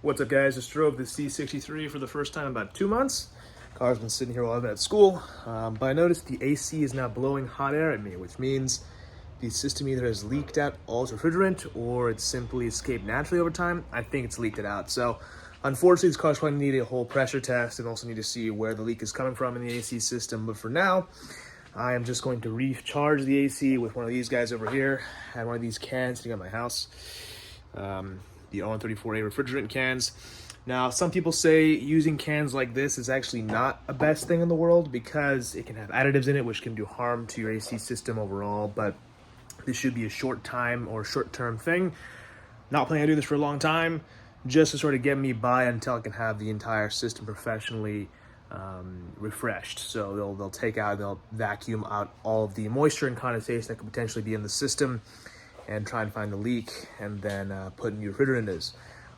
What's up, guys? Just drove the C63 for the first time in about 2 months. Car's been sitting here while I've been at school, but I noticed the AC is now blowing hot air at me, which means the system either has leaked out all its refrigerant or it's simply escaped naturally over time. I think it's leaked it out. So unfortunately, this car's going to need a whole pressure test and also need to see where the leak is coming from in the AC system. But for now, I am just going to recharge the AC with one of these guys over here. I had one of these cans sitting at my house. The W204 C63 refrigerant cans. Now, some people say using cans like this is actually not a best thing in the world because it can have additives in it which can do harm to your AC system overall, but this should be a short-term thing. Not planning on doing this for a long time, just to sort of get me by until I can have the entire system professionally refreshed. So they'll vacuum out all of the moisture and condensation that could potentially be in the system and try and find the leak, and then put new refrigerant in.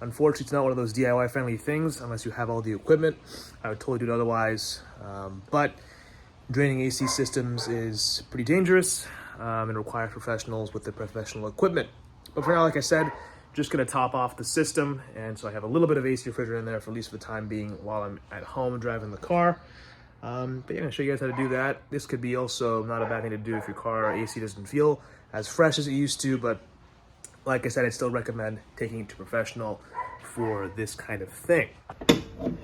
Unfortunately, it's not one of those DIY friendly things unless you have all the equipment. I would totally do it otherwise. But draining AC systems is pretty dangerous and requires professionals with the professional equipment. But for now, like I said, just gonna top off the system, and so I have a little bit of AC refrigerant in there for at least for the time being while I'm at home driving the car. But yeah, I'm gonna show you guys how to do that. This could be also not a bad thing to do if your car AC doesn't feel as fresh as it used to, but like I said, I'd still recommend taking it to a professional for this kind of thing.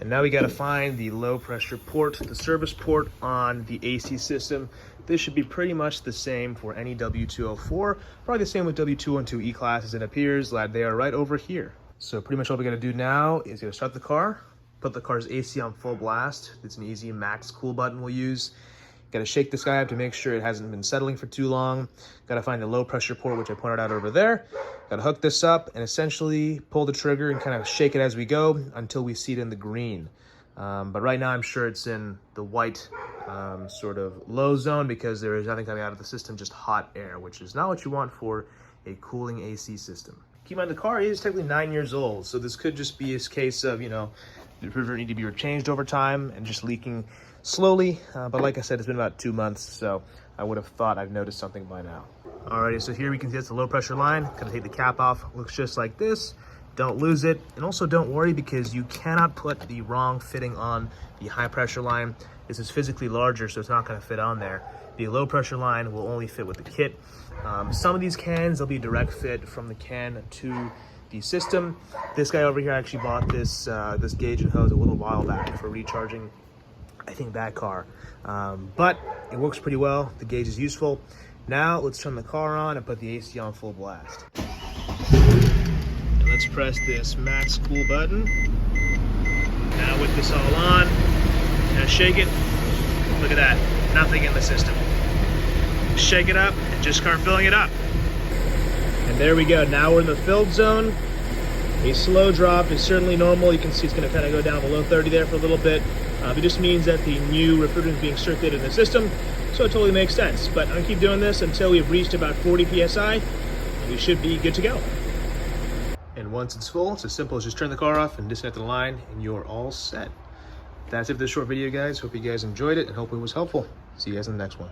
And now we gotta find the low pressure port, the service port on the AC system. This should be pretty much the same for any W204, probably the same with W212 E-classes. It appears that they are right over here. So pretty much all we gotta do now is gonna start the car, put the car's AC on full blast. It's an easy max cool button we'll use. Got to shake this guy up to make sure it hasn't been settling for too long. Got to find the low pressure port, which I pointed out over there. Got to hook this up and essentially pull the trigger and kind of shake it as we go until we see it in the green. But right now I'm sure it's in the white sort of low zone because there is nothing coming out of the system, just hot air, which is not what you want for a cooling AC system. Keep in mind the car is technically 9 years old, so this could just be a case of, you know, the refrigerant need to be changed over time and just leaking slowly, but like I said, it's been about 2 months, so I would have thought I've noticed something by now. Alrighty, so here we can see it's the low pressure line. Gonna take the cap off. Looks just like this. Don't lose it, and also don't worry because you cannot put the wrong fitting on the high pressure line. This is physically larger, so it's not gonna fit on there. The low pressure line will only fit with the kit. Some of these cans, they'll be direct fit from the can to the system. This guy over here actually bought this this gauge and hose a little while back for recharging, I think, that car. But it works pretty well. The gauge is useful. Now let's turn the car on and put the AC on full blast. And let's press this max cool button. Now with this all on, and shake it. Look at that, nothing in the system. Shake it up and just start filling it up. And there we go, now we're in the filled zone. A slow drop is certainly normal. You can see it's gonna kind of go down below 30 there for a little bit. It just means that the new refrigerant is being circulated in the system, so it totally makes sense. But I'm gonna keep doing this until we've reached about 40 PSI, and we should be good to go. And once it's full, it's as simple as just turn the car off and disconnect the line, and you're all set. That's it for this short video, guys. Hope you guys enjoyed it, and hopefully it was helpful. See you guys in the next one.